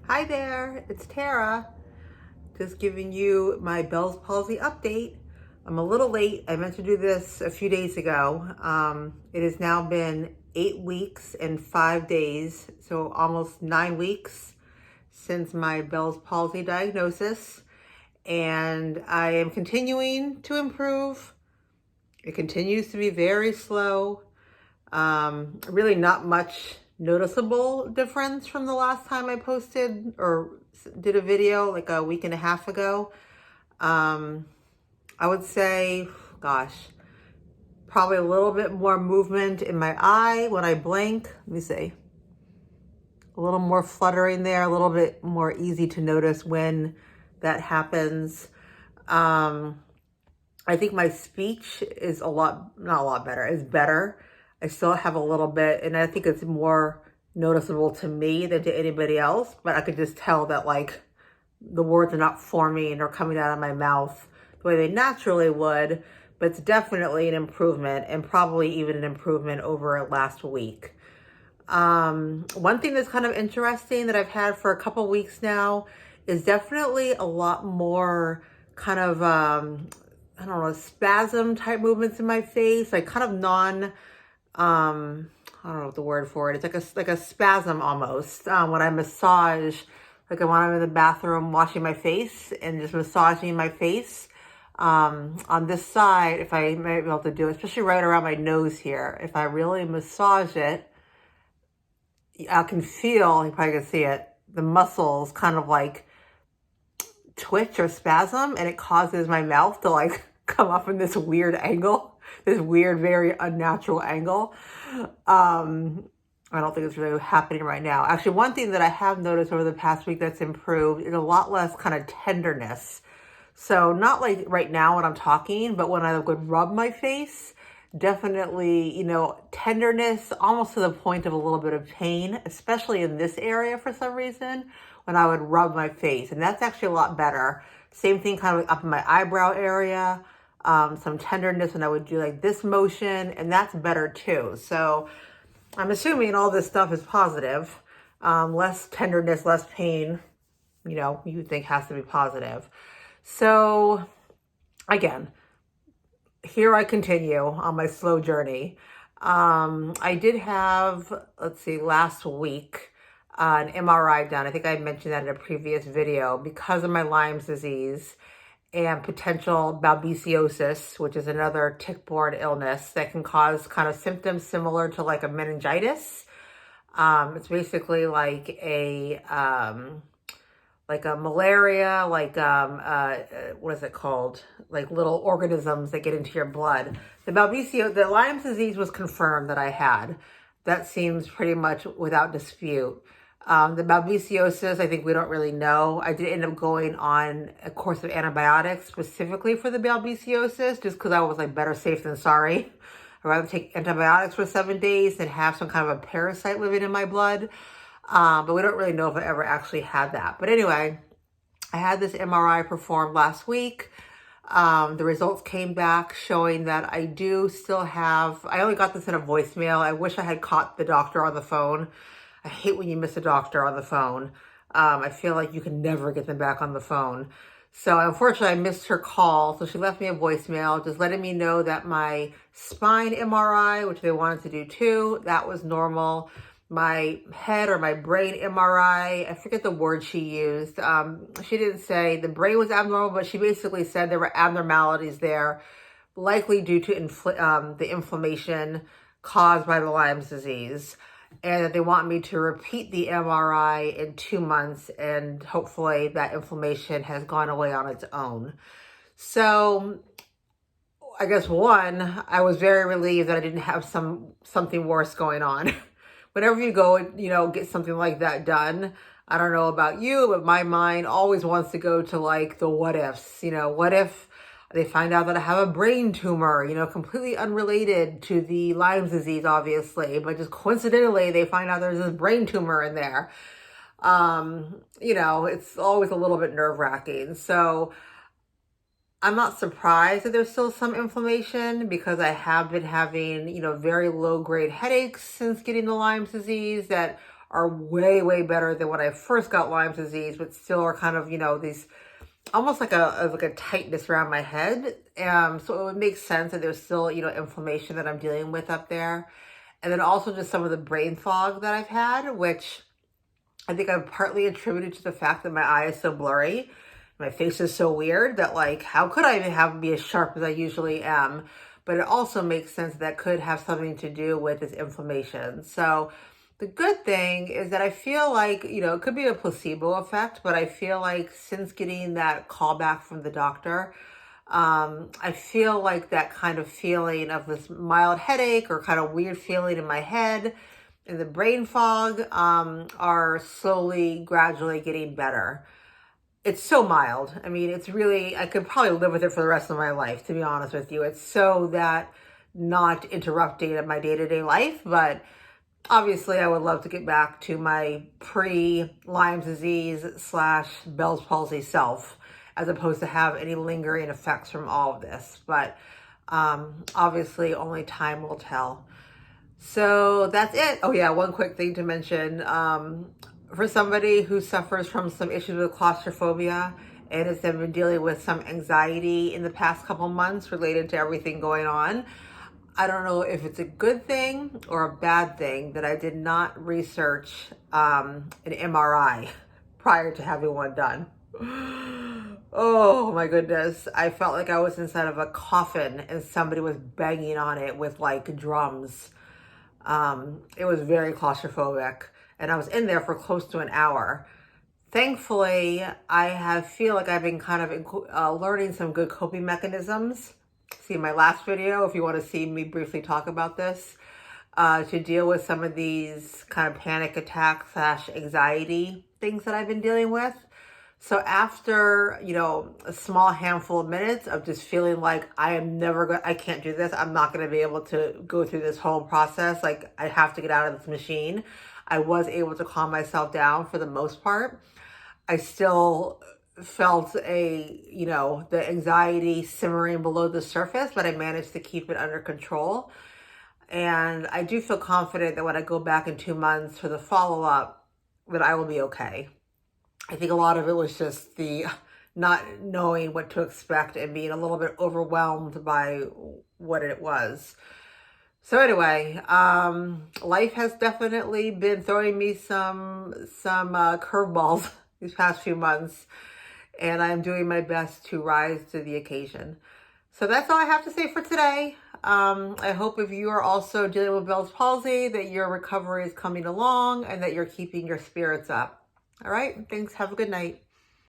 Hi there, it's Tara. Just giving you my Bell's palsy update. I'm a little late. I meant to do this a few days ago. It has now been 8 weeks and 5 days, so almost 9 weeks since my Bell's palsy diagnosis. And I am continuing to improve. It continues to be very slow. Really not much noticeable difference from the last time I posted or did a video like a week and a half ago. I would say, gosh, probably a little bit more movement in my eye when I blink. Let me see. A little more fluttering there, a little bit more easy to notice when that happens. I think my speech is not a lot better, it's better. I still have a little bit, and I think it's more noticeable to me than to anybody else, but I could just tell that like the words are not forming or coming out of my mouth the way they naturally would, but it's definitely an improvement and probably even an improvement over last week. One thing that's kind of interesting that I've had for a couple weeks now is definitely a lot more kind of, I don't know, spasm type movements in my face, like kind of I don't know what the word for it. It's like a spasm almost. When I massage, like when I'm in the bathroom washing my face and just massaging my face. On this side, if I might be able to do it, especially right around my nose here, if I really massage it, I can feel, you probably can see it, the muscles kind of like twitch or spasm, and it causes my mouth to like come up in this weird angle, this weird, very unnatural angle. I don't think it's really happening right now. Actually, one thing that I have noticed over the past week that's improved is a lot less kind of tenderness. So not like right now when I'm talking, but when I would rub my face, definitely, tenderness almost to the point of a little bit of pain, especially in this area for some reason, when I would rub my face. And that's actually a lot better. Same thing kind of up in my eyebrow area, some tenderness when I would do like this motion, and that's better too. So I'm assuming all this stuff is positive. Less tenderness, less pain, you would think has to be positive. So again, here I continue on my slow journey. I did have, let's see, last week, an MRI done. I think I mentioned that in a previous video because of my Lyme's disease and potential babesiosis, which is another tick-borne illness that can cause kind of symptoms similar to like a meningitis. It's basically like a malaria, what is it called? Like little organisms that get into your blood. The Lyme's disease was confirmed that I had. That seems pretty much without dispute. The babesiosis, I think we don't really know. I did end up going on a course of antibiotics specifically for the babesiosis, just because I was like better safe than sorry. I'd rather take antibiotics for 7 days than have some kind of a parasite living in my blood. But we don't really know if I ever actually had that. But anyway, I had this MRI performed last week. The results came back showing that I do still have, I only got this in a voicemail. I wish I had caught the doctor on the phone. I hate when you miss a doctor on the phone. I feel like you can never get them back on the phone. So unfortunately, I missed her call. So she left me a voicemail just letting me know that my spine MRI, which they wanted to do too, that was normal. My head or my brain MRI, I forget the word she used. She didn't say the brain was abnormal, but she basically said there were abnormalities there, likely due to the inflammation caused by the Lyme's disease, and that they want me to repeat the MRI in 2 months, and hopefully that inflammation has gone away on its own. So I guess one, I was very relieved that I didn't have something worse going on. Whenever you go and, get something like that done, I don't know about you, but my mind always wants to go to like the what ifs. What if they find out that I have a brain tumor, completely unrelated to the Lyme's disease, obviously, but just coincidentally, they find out there's this brain tumor in there. It's always a little bit nerve-wracking. So I'm not surprised that there's still some inflammation because I have been having, very low grade headaches since getting the Lyme's disease that are way, way better than when I first got Lyme disease, but still are kind of, these almost like a tightness around my head. So it would make sense that there's still, inflammation that I'm dealing with up there. And then also just some of the brain fog that I've had, which I think I've partly attributed to the fact that my eye is so blurry. My face is so weird that, like, how could I even be as sharp as I usually am? But it also makes sense that could have something to do with this inflammation. So the good thing is that I feel like, it could be a placebo effect, but I feel like since getting that call back from the doctor, I feel like that kind of feeling of this mild headache or kind of weird feeling in my head and the brain fog are slowly, gradually getting better. It's so mild. I mean, it's really, I could probably live with it for the rest of my life, to be honest with you. It's so that not interrupting my day-to-day life, but obviously I would love to get back to my pre-Lyme disease / Bell's palsy self, as opposed to have any lingering effects from all of this. But obviously only time will tell. So that's it. Oh yeah, one quick thing to mention. For somebody who suffers from some issues with claustrophobia and has been dealing with some anxiety in the past couple months related to everything going on, I don't know if it's a good thing or a bad thing that I did not research an MRI prior to having one done. Oh my goodness. I felt like I was inside of a coffin and somebody was banging on it with like drums. It was very claustrophobic and I was in there for close to an hour. Thankfully, feel like I've been kind of learning some good coping mechanisms. See my last video if you want to see me briefly talk about this, to deal with some of these kind of panic attack / anxiety things that I've been dealing with. So after, a small handful of minutes of just feeling like I can't do this. I'm not going to be able to go through this whole process. Like I have to get out of this machine. I was able to calm myself down for the most part. I still felt the anxiety simmering below the surface, but I managed to keep it under control. And I do feel confident that when I go back in 2 months for the follow-up, that I will be okay. I think a lot of it was just the not knowing what to expect and being a little bit overwhelmed by what it was. So anyway, life has definitely been throwing me some curveballs these past few months, and I'm doing my best to rise to the occasion. So that's all I have to say for today. I hope if you are also dealing with Bell's palsy that your recovery is coming along and that you're keeping your spirits up. All right, thanks. Have a good night.